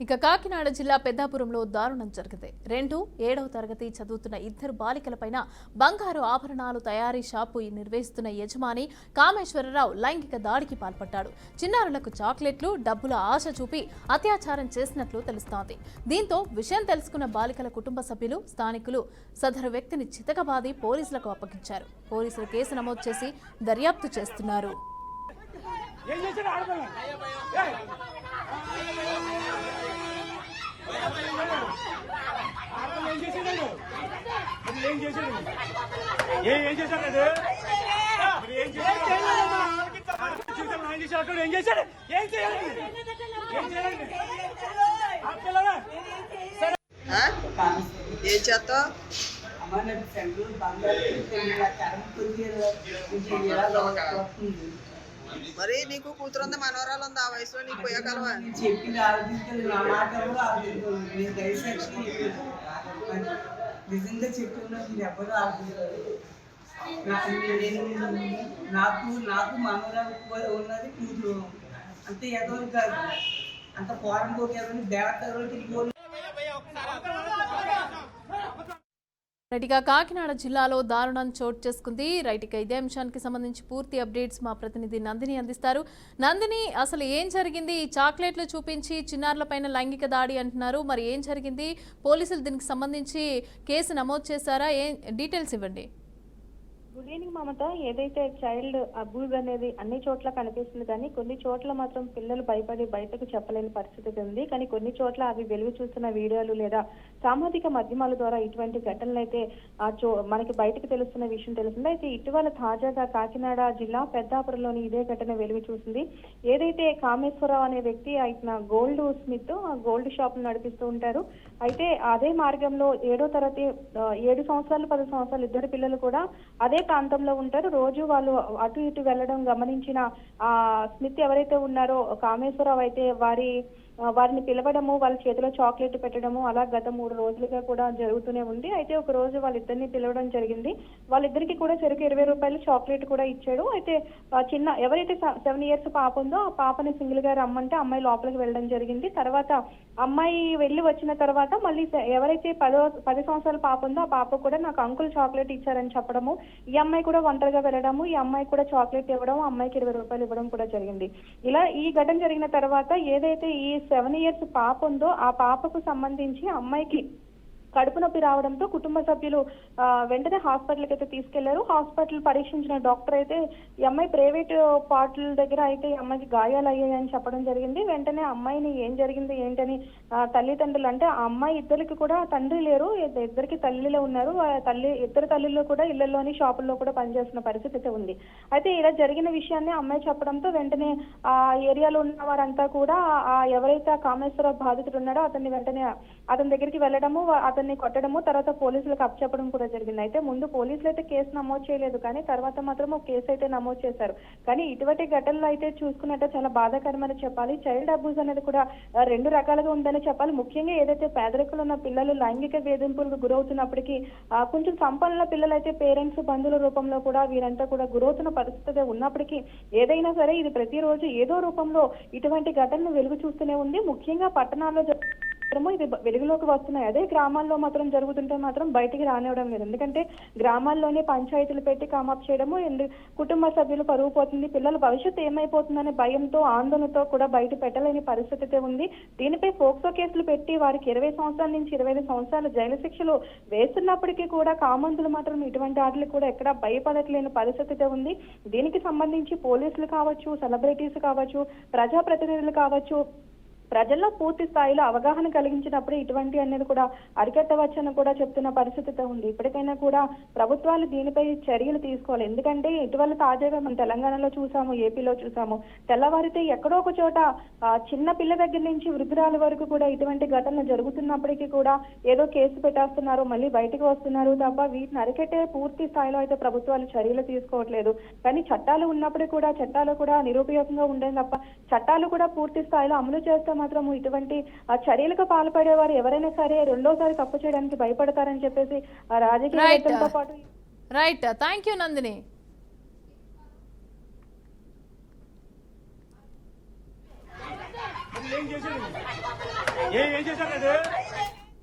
ఇక కాకినాడ జిల్లా పెద్దాపురంలో దారుణం జరిగింది. 7వ తరగతి చదువుతున్న ఇద్దరు బాలికలపైన బంగారు ఆభరణాలు తయారీ షాపు నిర్వహిస్తున్న యజమాని కామేశ్వరరావు లైంగిక దాడికి పాల్పడ్డాడు. చిన్నారులకు చాక్లెట్లు, డబ్బుల ఆశ చూపి అత్యాచారం చేసినట్లు తెలుస్తోంది. దీంతో విషయం తెలుసుకున్న బాలికల కుటుంబ సభ్యులు, స్థానికులు సదరు వ్యక్తిని చితకబాది పోలీసులకు అప్పగించారు. పోలీసులు కేసు నమోదు చేసి దర్యాప్తు చేస్తున్నారు. ఏం చేస్తావు? మరి నీకు కూతురుంది, మనవరాలు ఉంది, ఆ వయసులో నీకు పోయాకలవా? చెప్పింది ఆలోచించాలి. నా మాట నిజంగా చెప్తున్నా, మీరు ఎవరు ఆలోచించారు. నాకు మనవరాలు ఉన్నది కూతురు. అంత ఎదో కాదు, అంత పోరం పోకేదని దేవత రైట్గా కాకినాడ జిల్లాలో దారుణం చోటు చేసుకుంది. రైట్గా ఇదే అంశానికి సంబంధించి పూర్తి అప్డేట్స్ మా ప్రతినిధి నందిని అందిస్తారు. నందిని, అసలు ఏం జరిగింది? చాక్లెట్లు చూపించి చిన్నారులపైన లైంగిక దాడి అంటున్నారు, మరి ఏం జరిగింది? పోలీసులు దీనికి సంబంధించి కేసు నమోదు చేశారా? డీటెయిల్స్ ఇవ్వండి. గుడ్ ఈవినింగ్ మమత. ఏదైతే చైల్డ్ అబ్యూజ్ అనేది అన్ని చోట్ల కనిపిస్తుంది, కానీ కొన్ని చోట్ల మాత్రం పిల్లలు భయపడి బయటకు చెప్పలేని పరిస్థితి ఉంది. కానీ కొన్ని చోట్ల అవి వెలుగు చూస్తున్న వీడియోలు లేదా సామాజిక మాధ్యమాల ద్వారా ఇటువంటి ఘటనలు అయితే మనకి బయటకు తెలుస్తున్న విషయం తెలుస్తుంది. అయితే ఇటీవల తాజాగా కాకినాడ జిల్లా పెద్దాపురంలోని ఇదే ఘటన వెలుగు చూసింది. ఏదైతే కామేశ్వరరావు అనే వ్యక్తి ఆయన గోల్డ్ స్మిత్ గోల్డ్ షాప్ నడిపిస్తూ ఉంటారు. అయితే అదే మార్గంలో 7వ తరగతి 7 సంవత్సరాలు 10 సంవత్సరాలు ఇద్దరు పిల్లలు కూడా అదే ప్రాంతంలో ఉంటారు. రోజు వాళ్ళు అటు ఇటు వెళ్ళడం గమనించిన ఆ స్మిత్ ఎవరైతే ఉన్నారో కామేశ్వరరావు అయితే వారిని పిలవడము, వాళ్ళ చేతిలో చాక్లెట్ పెట్టడము అలా గత 3 రోజులుగా కూడా జరుగుతూనే ఉంది. అయితే ఒక రోజు వాళ్ళిద్దరిని పిలవడం జరిగింది. వాళ్ళిద్దరికి కూడా చెరుకు 20 రూపాయలు చాక్లెట్ కూడా ఇచ్చాడు. అయితే చిన్న ఎవరైతే 7 ఇయర్స్ పాప ఉందో ఆ పాపని సింగిల్ గా రమ్మంటే అమ్మాయి లోపలికి వెళ్ళడం జరిగింది. తర్వాత అమ్మాయి వెళ్ళి వచ్చిన తర్వాత మళ్ళీ ఎవరైతే 10 సంవత్సరాల పాప ఉందో ఆ పాప కూడా నాకు అంకుల్ చాక్లెట్ ఇచ్చారని చెప్పడము, ఈ అమ్మాయి కూడా ఒంటరిగా వెళ్ళడము, ఈ అమ్మాయి కూడా చాక్లెట్ ఇవ్వడం, అమ్మాయికి 20 రూపాయలు ఇవ్వడం కూడా జరిగింది. ఇలా ఈ ఘటన జరిగిన తర్వాత ఏదైతే ఈ 7 ఇయర్స్ పాప ఉందో ఆ పాపకు సంబంధించి అమ్మాయికి కడుపు నొప్పి రావడంతో కుటుంబ సభ్యులు వెంటనే హాస్పిటల్కి అయితే తీసుకెళ్లారు. హాస్పిటల్ పరీక్షించిన డాక్టర్ అయితే ఈ అమ్మాయి ప్రైవేట్ పార్టీల దగ్గర అయితే ఈ అమ్మాయికి గాయాలు అయ్యాయని చెప్పడం జరిగింది. వెంటనే అమ్మాయిని ఏం జరిగింది ఏంటని తల్లిదండ్రులు, అంటే ఆ అమ్మాయి ఇద్దరికి కూడా తండ్రి లేరు, ఇద్దరికి తల్లిలో ఉన్నారు. ఇద్దరు తల్లిలో కూడా ఇళ్లలోని షాపుల్లో కూడా పనిచేస్తున్న పరిస్థితి ఉంది. అయితే ఇలా జరిగిన విషయాన్ని అమ్మాయి చెప్పడంతో వెంటనే ఆ ఏరియాలో ఉన్న వారంతా కూడా ఎవరైతే ఆ కామేశ్వరరావు బాధితుడు ఉన్నాడో అతన్ని వెంటనే అతని దగ్గరికి వెళ్ళడము, అతన్ని కొట్టడము, తర్వాత పోలీసులకు అప్పచెప్పడం కూడా జరిగింది. అయితే ముందు పోలీసులు అయితే కేసు నమోదు చేయలేదు, కానీ తర్వాత మాత్రం ఒక కేసు అయితే నమోదు చేశారు. కానీ ఇటువంటి ఘటనలు అయితే చూసుకున్నట్టే చాలా బాధాకరమని చెప్పాలి. చైల్డ్ అబ్యూస్ అనేది కూడా 2 రకాలుగా ఉందని చెప్పాలి. ముఖ్యంగా ఏదైతే పేదరికలు ఉన్న పిల్లలు లైంగిక వేధింపులకు గురవుతున్నప్పటికీ కొంచెం సంపన్నుల పిల్లలు అయితే పేరెంట్స్ బంధువుల రూపంలో కూడా వీరంతా కూడా గురవుతున్న పరిస్థితి ఉన్నప్పటికీ ఏదైనా సరే ఇది ప్రతిరోజు ఏదో రూపంలో ఇటువంటి ఘటనలు వెలుగు చూస్తూనే ఉంది. ముఖ్యంగా పట్టణాల్లో ఇది వెలుగులోకి వస్తున్నాయి. అదే గ్రామాల్లో మాత్రం జరుగుతుంటే మాత్రం బయటికి రానివ్వడం లేదు. ఎందుకంటే గ్రామాల్లోనే పంచాయతీలు పెట్టి కామప్ చేయడము, కుటుంబ సభ్యులు పరువు పోతుంది, పిల్లల భవిష్యత్తు ఏమైపోతుందనే భయంతో ఆందోళనతో కూడా బయట పెట్టలేని పరిస్థితి ఉంది. దీనిపై పోక్సో కేసులు పెట్టి వారికి 20 సంవత్సరాల నుంచి 25 సంవత్సరాల జైలు శిక్షలు వేస్తున్నప్పటికీ కూడా కామంతులు మాత్రం ఇటువంటి వాటికి కూడా ఎక్కడా భయపడట్లేని పరిస్థితి ఉంది. దీనికి సంబంధించి పోలీసులు కావచ్చు, సెలబ్రిటీస్ కావచ్చు, ప్రజాప్రతినిధులు కావచ్చు, ప్రజల్లో పూర్తి స్థాయిలో అవగాహన కలిగించినప్పుడు ఇటువంటి అనేది కూడా అరికట్టవచ్చని కూడా చెప్తున్న పరిస్థితి ఉంది. ఇప్పటికైనా కూడా ప్రభుత్వాలు దీనిపై చర్యలు తీసుకోవాలి. ఎందుకంటే ఇటీవల తాజాగా మనం తెలంగాణలో చూసాము, ఏపీలో చూసాము, తెల్లవారితే ఎక్కడో ఒక చోట చిన్న పిల్ల దగ్గర నుంచి వృద్ధురాల వరకు కూడా ఇటువంటి ఘటనలు జరుగుతున్నప్పటికీ కూడా ఏదో కేసు పెట్టేస్తున్నారు, మళ్ళీ బయటకు వస్తున్నారు తప్ప వీటిని అరికట్టే పూర్తి స్థాయిలో అయితే ప్రభుత్వాలు చర్యలు తీసుకోవట్లేదు. కానీ చట్టాలు ఉన్నప్పటికీ కూడా చట్టాలు కూడా నిరుపయోగంగా ఉండేది తప్ప చట్టాలు కూడా పూర్తి స్థాయిలో అమలు చేస్తే మాత్రం ఇటువంటి చర్యలకు పాల్పడేవారు ఎవరైనా సరే రెండోసారి తప్పు చేయడానికి భయపడతారని చెప్పేసి రాజకీయాలతో పాటు రైట్. Thank you Nandini. ఏం చేశారు? ఏం చేశారు